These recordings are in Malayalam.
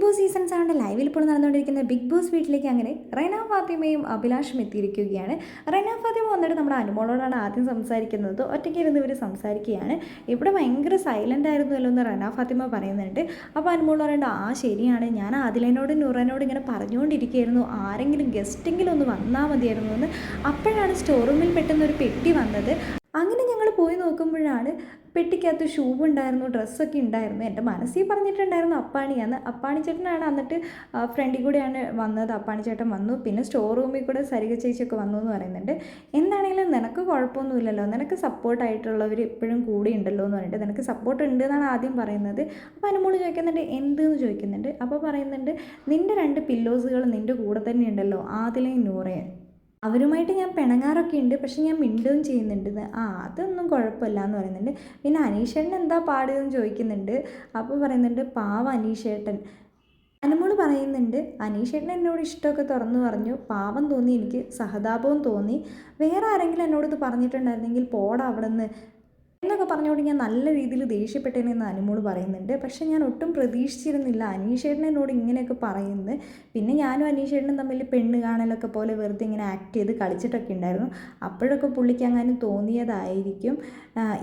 ബോസ് സീസൺ 7 ലൈവിൽ ഇപ്പോൾ നടന്നുകൊണ്ടിരിക്കുന്ന ബിഗ് ബോസ് വീട്ടിലേക്ക് അങ്ങനെ റെന ഫാത്തിമയും അഭിലാഷും എത്തിയിരിക്കുകയാണ്. റെന ഫാത്തിമ വന്നിട്ട് നമ്മുടെ അനുമോളോടാണ് ആദ്യം സംസാരിക്കുന്നത്. ഒറ്റയ്ക്ക് ഇരുന്ന് ഇവർ സംസാരിക്കുകയാണ്. ഇവിടെ ഭയങ്കര സൈലൻ്റ് ആയിരുന്നല്ലോ എന്ന് റെന ഫാത്തിമ പറയുന്നുണ്ട്. അപ്പോൾ അനുമോൾ പറയുന്നുണ്ട്, ആ ശരിയാണ്, ഞാൻ ആദിലനോടും നൂറനോടും ഇങ്ങനെ പറഞ്ഞുകൊണ്ടിരിക്കുകയായിരുന്നു, ആരെങ്കിലും ഗസ്റ്റെങ്കിലും ഒന്ന് വന്നാൽ മതിയായിരുന്നു എന്ന്. അപ്പോഴാണ് സ്റ്റോർ റൂമിൽ പെട്ടെന്ന് ഒരു പെട്ടി വന്നത്. അങ്ങനെ ഞങ്ങൾ പോയി നോക്കുമ്പോഴാണ് പെട്ടിക്കകത്ത് ഷൂ ഉണ്ടായിരുന്നു, ഡ്രസ്സൊക്കെ ഉണ്ടായിരുന്നു. എൻ്റെ മനസ്സിൽ പറഞ്ഞിട്ടുണ്ടായിരുന്നു അപ്പാണിയാന്ന്. അപ്പാണി ചേട്ടനാണ് എന്നിട്ട് ഫ്രണ്ടിൽ കൂടെയാണ് വന്നത്. അപ്പാണി ചേട്ടൻ വന്നു. പിന്നെ സ്റ്റോർ റൂമിൽ കൂടെ സരിക ചേച്ചിയൊക്കെ വന്നു എന്ന് പറയുന്നുണ്ട്. എന്താണെങ്കിലും നിനക്ക് കുഴപ്പമൊന്നുമില്ലല്ലോ, നിനക്ക് സപ്പോർട്ടായിട്ടുള്ളവർ ഇപ്പോഴും കൂടെ ഉണ്ടല്ലോ എന്ന് പറഞ്ഞിട്ട്, നിനക്ക് സപ്പോർട്ട് ഉണ്ട് എന്നാണ് ആദ്യം പറയുന്നത്. അപ്പോൾ അനുമോള് ചോദിക്കുന്നുണ്ട് എന്തെന്ന് ചോദിക്കുന്നുണ്ട്. അപ്പോൾ പറയുന്നുണ്ട്, നിൻ്റെ 2 പില്ലോസുകൾ നിൻ്റെ കൂടെ തന്നെ ഉണ്ടല്ലോ, ആദിലയും നൂറയും, അവരുമായിട്ട് ഞാൻ പിണങ്ങാറൊക്കെ ഉണ്ട്, പക്ഷെ ഞാൻ മിണ്ടുകയും ചെയ്യുന്നുണ്ട്. അതൊന്നും കുഴപ്പമില്ല എന്ന് പറയുന്നുണ്ട്. പിന്നെ അനീഷേട്ടൻ എന്താ പാടുകയെന്ന് ചോദിക്കുന്നുണ്ട്. അപ്പോൾ പറയുന്നുണ്ട്, പാവ അനീഷേട്ടൻ. അനുമോള് പറയുന്നുണ്ട്, അനീഷേട്ടൻ എന്നോട് ഇഷ്ടമൊക്കെ തുറന്നു പറഞ്ഞു, പാവം തോന്നി, എനിക്ക് സഹതാപവും തോന്നി, വേറെ ആരെങ്കിലും എന്നോട് ഇത് പറഞ്ഞിട്ടുണ്ടായിരുന്നെങ്കിൽ പോടാ അവിടെ നിന്ന് എന്നൊക്കെ പറഞ്ഞുകൊണ്ട് ഞാൻ നല്ല രീതിയിൽ ദേഷ്യപ്പെട്ടേനെന്ന് അനുമോള് പറയുന്നുണ്ട്. പക്ഷെ ഞാൻ ഒട്ടും പ്രതീക്ഷിച്ചിരുന്നില്ല അനീഷേട്ടൻ എന്നോട് ഇങ്ങനെയൊക്കെ പറയുന്നത്. പിന്നെ ഞാനും അനീഷേട്ടനും തമ്മിൽ പെണ്ണ് കാണലൊക്കെ പോലെ വെറുതെ ഇങ്ങനെ ആക്ട് ചെയ്ത് കളിച്ചിട്ടൊക്കെ ഉണ്ടായിരുന്നു. അപ്പോഴൊക്കെ പുള്ളിക്ക് അങ്ങനെ തോന്നിയതായിരിക്കും.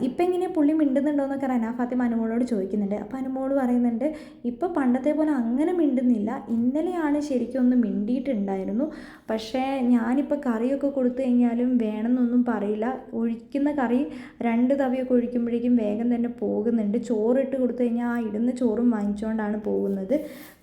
ഇപ്പം ഇങ്ങനെ പുള്ളി മിണ്ടുന്നുണ്ടോയെന്നൊക്കെ റെന ഫാത്തിമ അനുമോളോട് ചോദിക്കുന്നുണ്ട്. അപ്പോൾ അനുമോള് പറയുന്നുണ്ട്, ഇപ്പോൾ പണ്ടത്തെ പോലെ അങ്ങനെ മിണ്ടുന്നില്ല, ഇന്നലെയാണ് ശരിക്കും ഒന്ന് മിണ്ടിയിട്ടുണ്ടായിരുന്നു. പക്ഷേ ഞാനിപ്പോൾ കറിയൊക്കെ കൊടുത്തു കഴിഞ്ഞാലും വേണമെന്നൊന്നും പറയില്ല. ഒഴിക്കുന്ന കറി 2 തവയൊക്കെ ഒഴിക്കുമ്പോഴേക്കും വേഗം തന്നെ പോകുന്നുണ്ട്. ചോറിട്ട് കൊടുത്തു കഴിഞ്ഞാൽ ആ ഇടുന്ന ചോറും വാങ്ങിച്ചുകൊണ്ടാണ് പോകുന്നത്.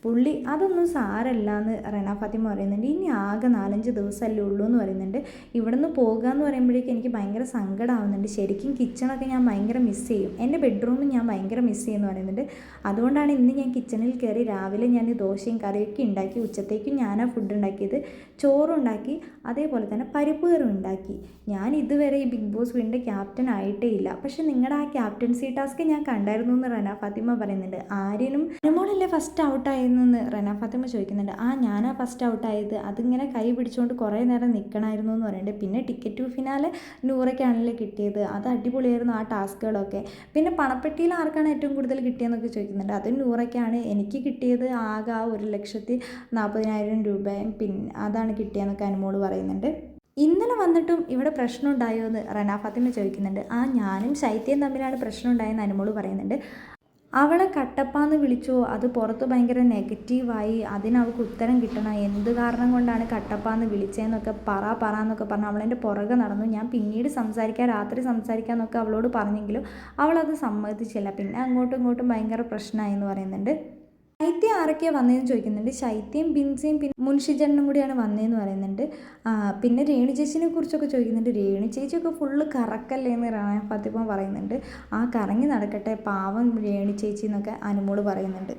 പുള്ളി അതൊന്നും സാരല്ല എന്ന് റെന ഫാത്തിമ പറയുന്നുണ്ട്. ഇനി ആകെ 4-5 ദിവസമല്ലേ ഉള്ളൂ എന്ന് പറയുന്നുണ്ട്. ഇവിടെ നിന്ന് പോകുക എന്ന് പറയുമ്പോഴേക്കും എനിക്ക് ഭയങ്കര സങ്കടമാവുന്നുണ്ട്. ശരിക്കും കിച്ചണൊക്കെ ഞാൻ ഭയങ്കര മിസ് ചെയ്യും, എൻ്റെ ബെഡ്റൂമും ഞാൻ ഭയങ്കര മിസ് ചെയ്യുമെന്ന് പറയുന്നുണ്ട്. അതുകൊണ്ടാണ് ഇന്ന് ഞാൻ കിച്ചണിൽ കയറി രാവിലെ ഞാൻ ദോശയും കറിയൊക്കെ ഉണ്ടാക്കി, ഉച്ചത്തേക്കും ഞാനാ ഫുഡ് ഉണ്ടാക്കിയത്, ചോറുണ്ടാക്കി, അതേപോലെ തന്നെ പരിപ്പ് കറി ഉണ്ടാക്കി. ഞാൻ ഇതുവരെ ഈ ബിഗ് ബോസ് വീടിൻ്റെ ക്യാപ്റ്റൻ ആയിട്ടേ ഇല്ല, പക്ഷെ നിങ്ങളുടെ ആ ക്യാപ്റ്റൻസി ടാസ്ക് ഞാൻ കണ്ടായിരുന്നു എന്ന് റെന ഫാത്തിമ പറയുന്നുണ്ട്. ആര്യനും അനുമോളല്ലേ ഫസ്റ്റ് ഔട്ടായിരുന്നെന്ന് റെന ഫാത്തിമ ചോദിക്കുന്നുണ്ട്. ഞാനാ ഫസ്റ്റ് ഔട്ടായത്, അതിങ്ങനെ കൈ പിടിച്ചുകൊണ്ട് കുറേ നേരം നിൽക്കണമായിരുന്നു എന്ന് പറയുന്നുണ്ട്. പിന്നെ ടിക്കറ്റ് ടു ഫിനാലെ നൂറയ്ക്കാണല്ലോ കിട്ടിയത്, അത് അടിപൊളിയായിരുന്നു ആ ടാസ്കുകളൊക്കെ. പിന്നെ പണപ്പെട്ടിയിൽ ആർക്കാണ് ഏറ്റവും കൂടുതൽ കിട്ടിയതെന്നൊക്കെ ചോദിക്കുന്നുണ്ട്. അത് നൂറയ്ക്കാണ്. എനിക്ക് കിട്ടിയത് ആകെ 1,40,000 രൂപയും പിന്നെ അതാണ് കിട്ടിയതെന്നൊക്കെ അനുമോള് പറയുന്നുണ്ട്. ഇന്നലെ വന്നിട്ടും ഇവിടെ പ്രശ്നം ഉണ്ടായോ എന്ന് റെന ഫാത്തിമ ചോദിക്കുന്നുണ്ട്. ഞാനും ശൈത്യയും തമ്മിലാണ് പ്രശ്നം ഉണ്ടായെന്ന് അനുമോള് പറയുന്നുണ്ട്. അവളെ കട്ടപ്പാന്ന് വിളിച്ചോ, അത് പുറത്ത് ഭയങ്കര നെഗറ്റീവായി, അതിനവൾക്ക് ഉത്തരം കിട്ടണം, എന്ത് കാരണം കൊണ്ടാണ് കട്ടപ്പാന്ന് വിളിച്ചതെന്നൊക്കെ എന്നൊക്കെ പറഞ്ഞ് അവളെൻ്റെ പുറകെ നടന്നു. ഞാൻ പിന്നീട് രാത്രി സംസാരിക്കാമെന്നൊക്കെ അവളോട് പറഞ്ഞെങ്കിലും അവളത് സമ്മതിച്ചില്ല. പിന്നെ അങ്ങോട്ടും ഇങ്ങോട്ടും ഭയങ്കര പ്രശ്നമായി എന്ന് പറയുന്നുണ്ട്. ശൈത്യം ആരൊക്കെയാണ് വന്നതെന്ന് ചോദിക്കുന്നുണ്ട്. ശൈത്യം, ബിൻസിയും പിന്നെ മുൻഷിജനും കൂടിയാണ് വന്നതെന്ന് പറയുന്നുണ്ട്. പിന്നെ രേണു ചേച്ചിനെ കുറിച്ചൊക്കെ ചോദിക്കുന്നുണ്ട്. രേണു ചേച്ചിയൊക്കെ ഫുള്ള് കറക്കല്ലേ എന്ന് റെന ഫാത്തിമ പറയുന്നുണ്ട്. കറങ്ങി നടക്കട്ടെ പാവം രേണു ചേച്ചി എന്നൊക്കെ അനുമോള് പറയുന്നുണ്ട്.